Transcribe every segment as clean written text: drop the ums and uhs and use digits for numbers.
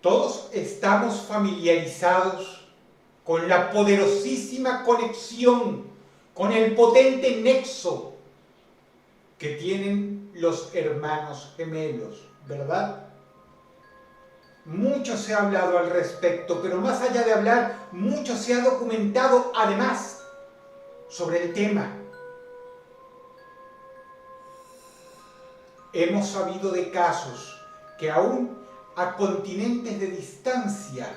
Todos estamos familiarizados con la poderosísima conexión, con el potente nexo que tienen los hermanos gemelos, ¿verdad? Mucho se ha hablado al respecto, pero más allá de hablar, mucho se ha documentado además sobre el tema. Hemos sabido de casos que aún a continentes de distancia,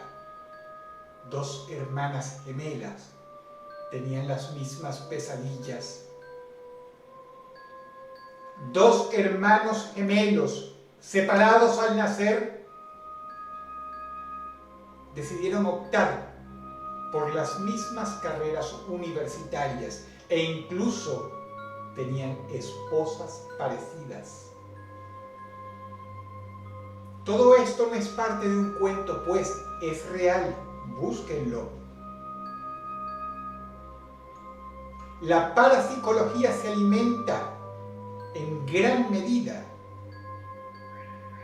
dos hermanas gemelas tenían las mismas pesadillas. Dos hermanos gemelos separados al nacer decidieron optar por las mismas carreras universitarias e incluso tenían esposas parecidas. Todo esto no es parte de un cuento, pues es real. Búsquenlo. La parapsicología se alimenta en gran medida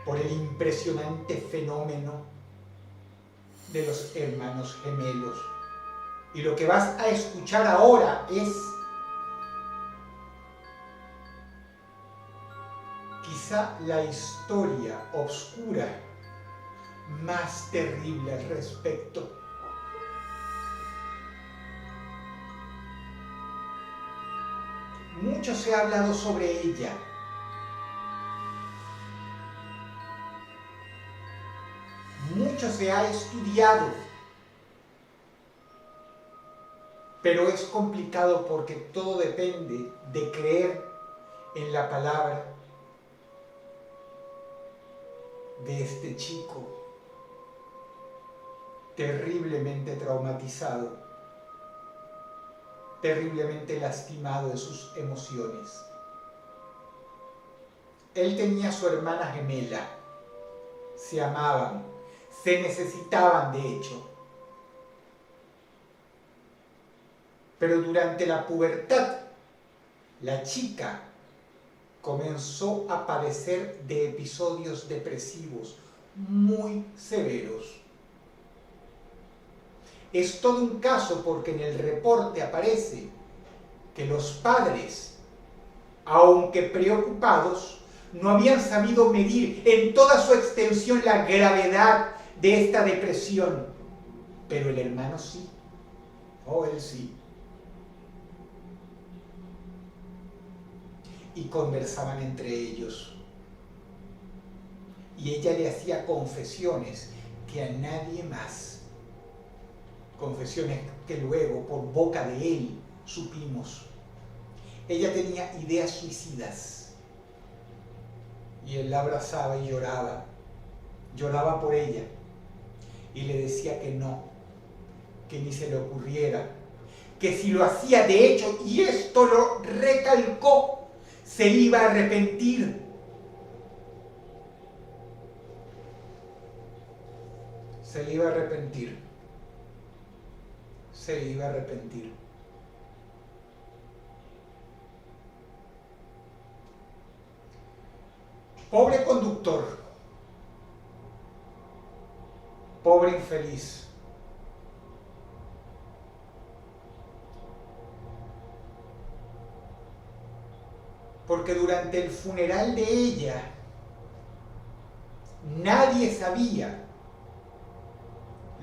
por el impresionante fenómeno de los hermanos gemelos. Y lo que vas a escuchar ahora es quizá la historia oscura más terrible al respecto. Mucho se ha hablado sobre ella. Mucho se ha estudiado. Pero es complicado porque todo depende de creer en la palabra de este chico terriblemente traumatizado, terriblemente lastimado de sus emociones. Él tenía a su hermana gemela, se amaban, se necesitaban de hecho. Pero durante la pubertad, la chica comenzó a padecer de episodios depresivos muy severos. Es todo un caso porque en el reporte aparece que los padres, aunque preocupados, no habían sabido medir en toda su extensión la gravedad de esta depresión. Pero el hermano sí. Oh, él sí. Y conversaban entre ellos. Y ella le hacía confesiones que a nadie más. Confesiones que luego, por boca de él, supimos. Ella tenía ideas suicidas. Y él la abrazaba y lloraba. Lloraba por ella. Y le decía que no, que ni se le ocurriera. Que si lo hacía de hecho, y esto lo recalcó, se iba a arrepentir. Se iba a arrepentir. Se iba a arrepentir. Pobre conductor. Pobre infeliz. Porque durante el funeral de ella, nadie sabía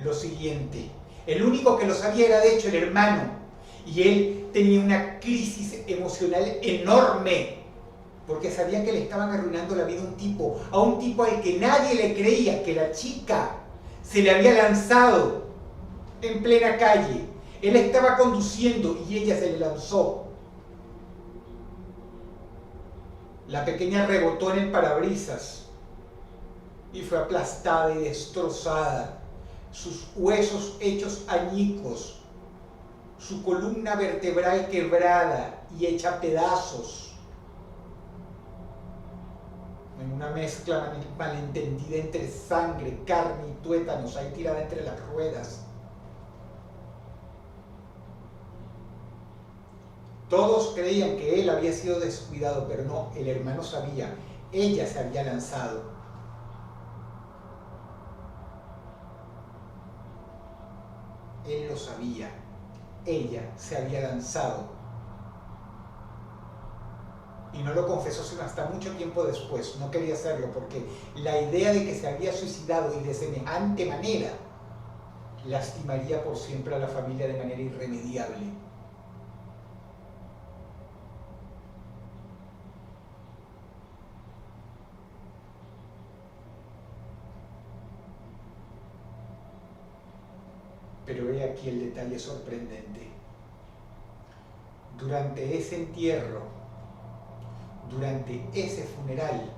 lo siguiente. El único que lo sabía era de hecho el hermano. Y él tenía una crisis emocional enorme. Porque sabía que le estaban arruinando la vida a un tipo al que nadie le creía, que la chica se le había lanzado en plena calle. Él estaba conduciendo y ella se le lanzó. La pequeña rebotó en el parabrisas y fue aplastada y destrozada, sus huesos hechos añicos, su columna vertebral quebrada y hecha pedazos, en una mezcla malentendida entre sangre, carne y tuétanos, ahí tirada entre las ruedas. Todos creían que él había sido descuidado, pero no, el hermano sabía, ella se había lanzado. Él lo sabía. Ella se había lanzado. Y no lo confesó sino hasta mucho tiempo después. No quería hacerlo porque la idea de que se había suicidado y de semejante manera lastimaría por siempre a la familia de manera irremediable. Pero he aquí el detalle sorprendente. Durante ese entierro, durante ese funeral,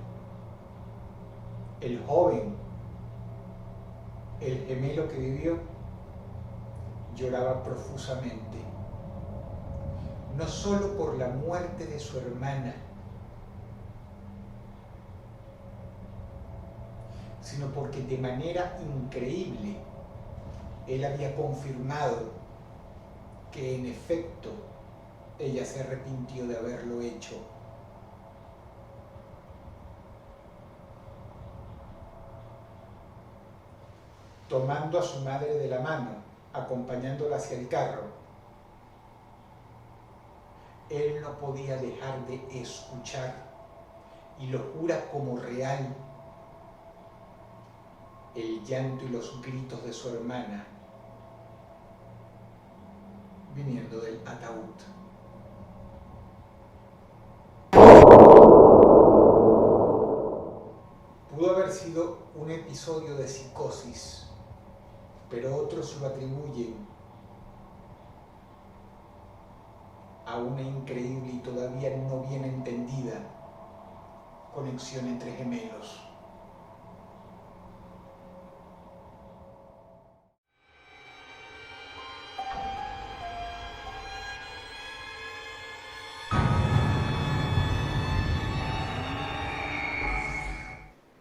el joven, el gemelo que vivió, lloraba profusamente, no solo por la muerte de su hermana, sino porque de manera increíble él había confirmado que en efecto ella se arrepintió de haberlo hecho. Tomando a su madre de la mano, acompañándola hacia el carro, él no podía dejar de escuchar, y lo jura como real, el llanto y los gritos de su hermana viniendo del ataúd. Pudo haber sido un episodio de psicosis, pero otros lo atribuyen a una increíble y todavía no bien entendida conexión entre gemelos.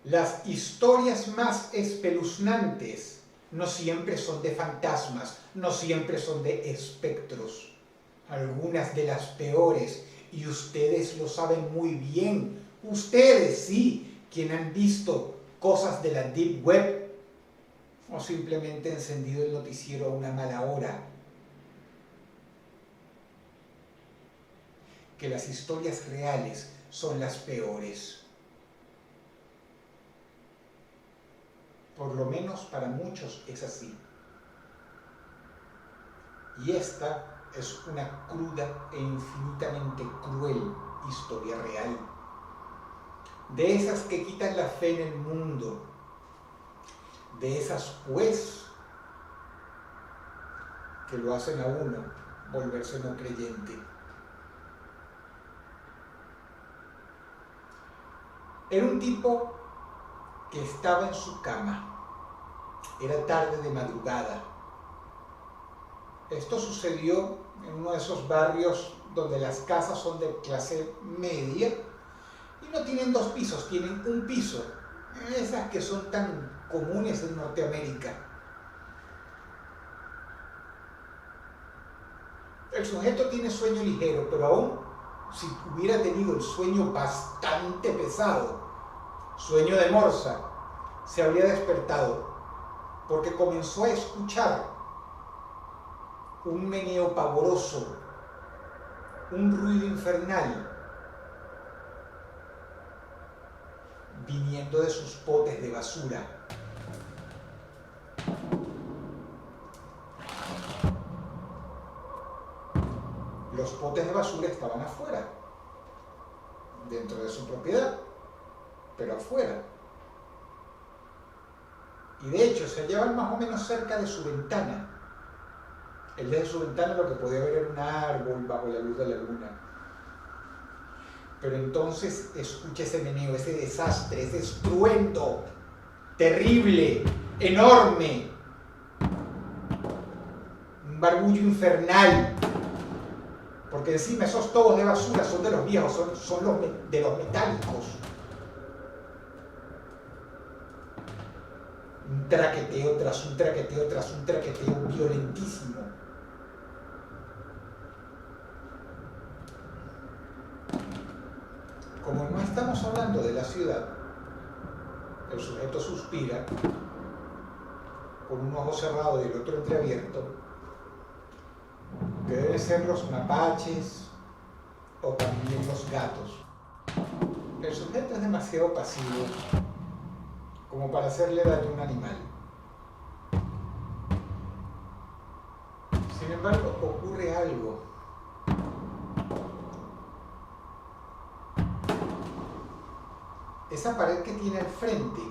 Las historias más espeluznantes no siempre son de fantasmas, no siempre son de espectros. Algunas de las peores, y ustedes lo saben muy bien, ustedes sí, quienes han visto cosas de la Deep Web o simplemente encendido el noticiero a una mala hora, que las historias reales son las peores. Por lo menos para muchos es así. Y esta es una cruda e infinitamente cruel historia real. De esas que quitan la fe en el mundo. De esas, pues, que lo hacen a uno volverse no creyente. Era un tipo que estaba en su cama. Era tarde de madrugada. Esto sucedió en uno de esos barrios donde las casas son de clase media y no tienen 2 pisos, tienen un piso. Esas que son tan comunes en Norteamérica. El sujeto tiene sueño ligero, pero aún si hubiera tenido el sueño bastante pesado, sueño de morsa, se habría despertado porque comenzó a escuchar un meneo pavoroso, un ruido infernal viniendo de sus potes de basura. Los potes de basura estaban afuera, dentro de su propiedad, pero afuera. Y de hecho se hallaban más o menos cerca de su ventana. Él desde su ventana lo que podía ver era un árbol bajo la luz de la luna. Pero entonces escucha ese meneo, ese desastre, ese estruendo terrible, enorme, un barullo infernal, porque encima esos tobos de basura son de los viejos, son de los metálicos. Un traqueteo tras un traqueteo tras un traqueteo violentísimo. Como no estamos hablando de la ciudad, el sujeto suspira con un ojo cerrado y el otro entreabierto que deben ser los mapaches o también los gatos. El sujeto es demasiado pasivo como para hacerle daño a un animal. Sin embargo, ocurre algo. Esa pared que tiene al frente,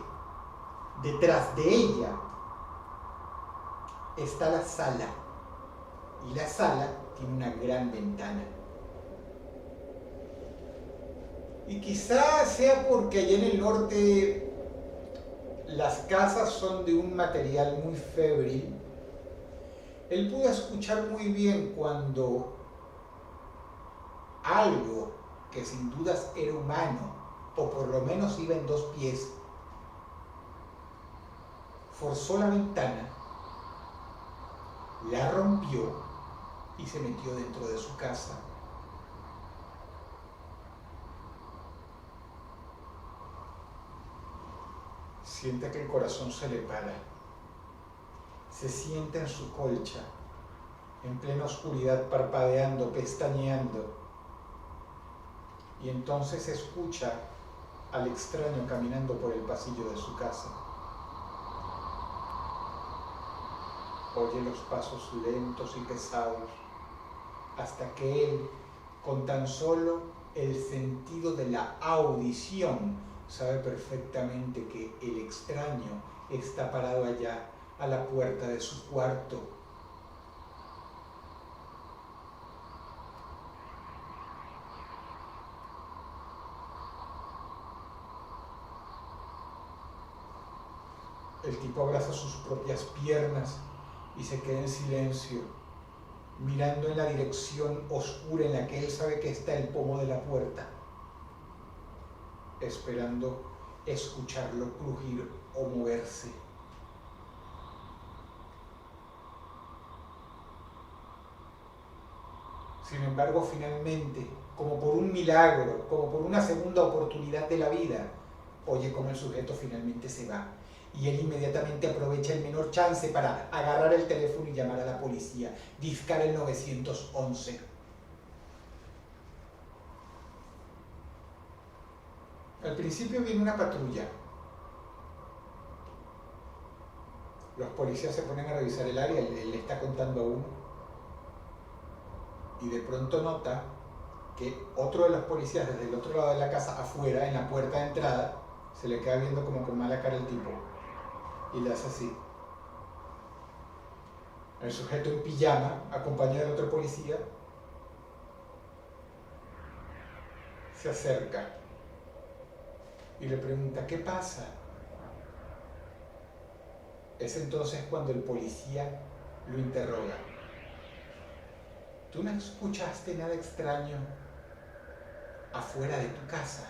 detrás de ella, está la sala. Y la sala tiene una gran ventana. Y quizás sea porque allá en el norte las casas son de un material muy febril. Él pudo escuchar muy bien cuando algo que sin dudas era humano, o por lo menos iba en dos pies, forzó la ventana, la rompió y se metió dentro de su casa. Siente que el corazón se le para. Se sienta en su colcha, en plena oscuridad, parpadeando, pestañeando. Y entonces escucha al extraño caminando por el pasillo de su casa. Oye los pasos lentos y pesados, hasta que él, con tan solo el sentido de la audición, sabe perfectamente que el extraño está parado allá, a la puerta de su cuarto. El tipo abraza sus propias piernas y se queda en silencio, mirando en la dirección oscura en la que él sabe que está el pomo de la puerta, esperando escucharlo crujir o moverse. Sin embargo, finalmente, como por un milagro, como por una segunda oportunidad de la vida, oye cómo el sujeto finalmente se va. Y él inmediatamente aprovecha el menor chance para agarrar el teléfono y llamar a la policía, discar el 911. Al principio viene una patrulla. Los policías se ponen a revisar el área, él le está contando a uno. Y de pronto nota que otro de los policías desde el otro lado de la casa, afuera, en la puerta de entrada, se le queda viendo como con mala cara el tipo. Y le hace así. El sujeto en pijama, acompañado del otro policía, se acerca y le pregunta, ¿qué pasa? Es entonces cuando el policía lo interroga. ¿Tú no escuchaste nada extraño afuera de tu casa?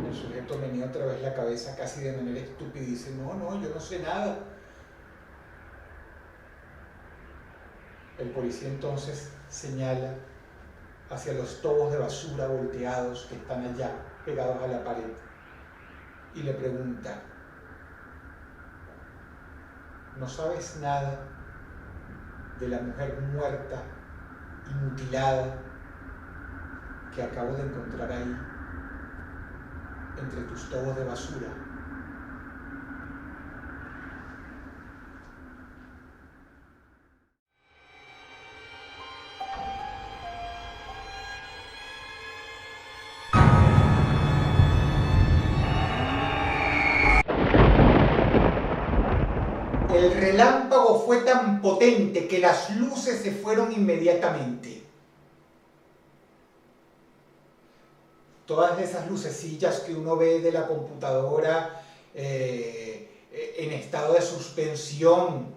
El sujeto menea otra vez la cabeza casi de manera estúpida y dice, no, yo no sé nada. El policía entonces señala hacia los tobos de basura volteados que están allá, pegados a la pared, y le pregunta, ¿no sabes nada de la mujer muerta y mutilada que acabo de encontrar ahí, entre tus tobos de basura? El relámpago fue tan potente que las luces se fueron inmediatamente. Todas esas lucecillas que uno ve de la computadora en estado de suspensión,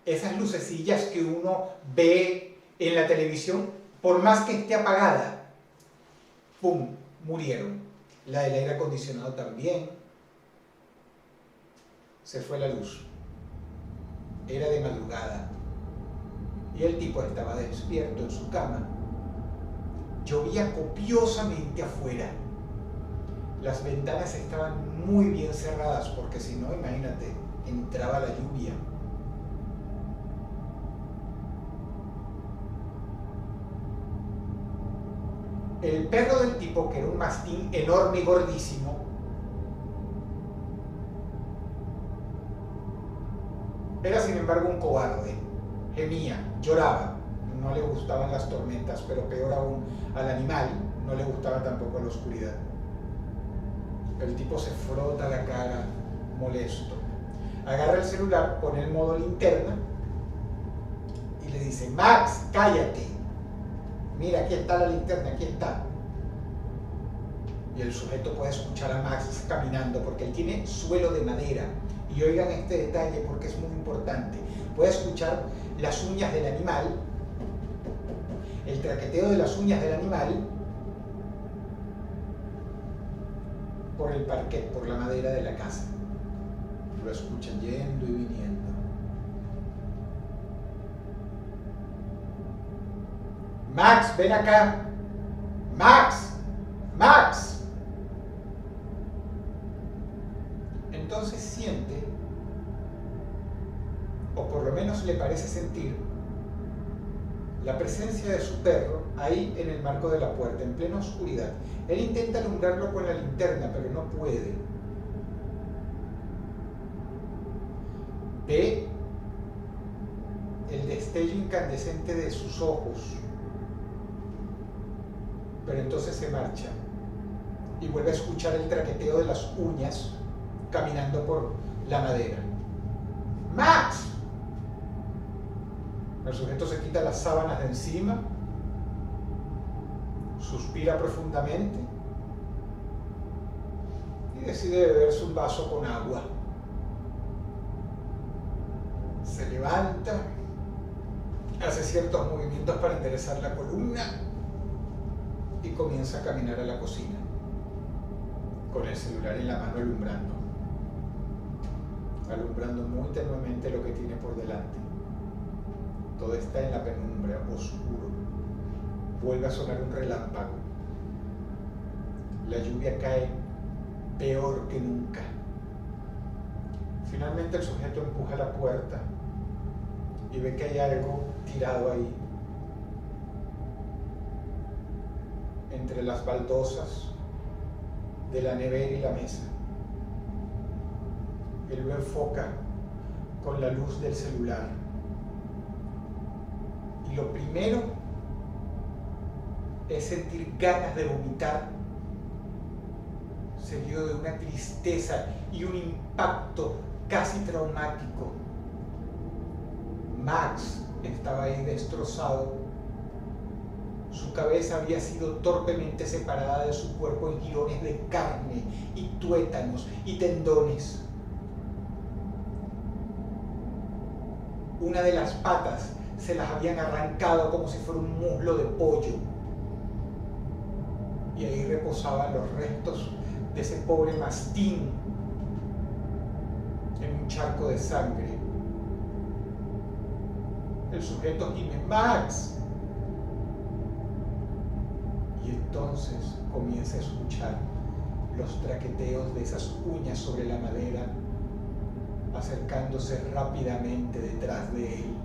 esas lucecillas que uno ve en la televisión, por más que esté apagada, ¡pum!, murieron. La del aire acondicionado también. Se fue la luz. Era de madrugada y el tipo estaba despierto en su cama. Llovía copiosamente afuera. Las ventanas estaban muy bien cerradas porque si no, imagínate, entraba la lluvia. El perro del tipo, que era un mastín enorme y gordísimo, era sin embargo un cobarde. Gemía, lloraba, no le gustaban las tormentas, pero peor aún, al animal no le gustaba tampoco la oscuridad. El tipo se frota la cara molesto, agarra el celular, pone el modo linterna y le dice: Max, cállate, mira, aquí está la linterna, aquí está. Y el sujeto puede escuchar a Max caminando, porque él tiene suelo de madera. Y oigan este detalle porque es muy importante. Puede escuchar las uñas del animal, el traqueteo de las uñas del animal por el parquet, por la madera de la casa. Lo escuchan yendo y viniendo. Max, ven acá. Max, Max. Entonces siente, o por lo menos le parece sentir, la presencia de su perro ahí en el marco de la puerta, en plena oscuridad. Él intenta alumbrarlo con la linterna, pero no puede. Ve el destello incandescente de sus ojos, pero entonces se marcha y vuelve a escuchar el traqueteo de las uñas caminando por la madera. ¡Max! El sujeto se quita las sábanas de encima, suspira profundamente y decide beberse un vaso con agua. Se levanta, hace ciertos movimientos para enderezar la columna y comienza a caminar a la cocina, con el celular en la mano alumbrando muy tenuemente lo que tiene por delante. Todo está en la penumbra, oscuro. Vuelve a sonar un relámpago. La lluvia cae peor que nunca. Finalmente el sujeto empuja la puerta y ve que hay algo tirado ahí, entre las baldosas de la nevera y la mesa. Él lo enfoca con la luz del celular. Y lo primero es sentir ganas de vomitar, seguido de una tristeza y un impacto casi traumático. Max estaba ahí destrozado. Su cabeza había sido torpemente separada de su cuerpo en jirones de carne y tuétanos y tendones. Una de las patas se las habían arrancado como si fuera un muslo de pollo. Y ahí reposaban los restos de ese pobre mastín en un charco de sangre. El sujeto gime: Max. Y entonces comienza a escuchar los traqueteos de esas uñas sobre la madera, acercándose rápidamente detrás de él.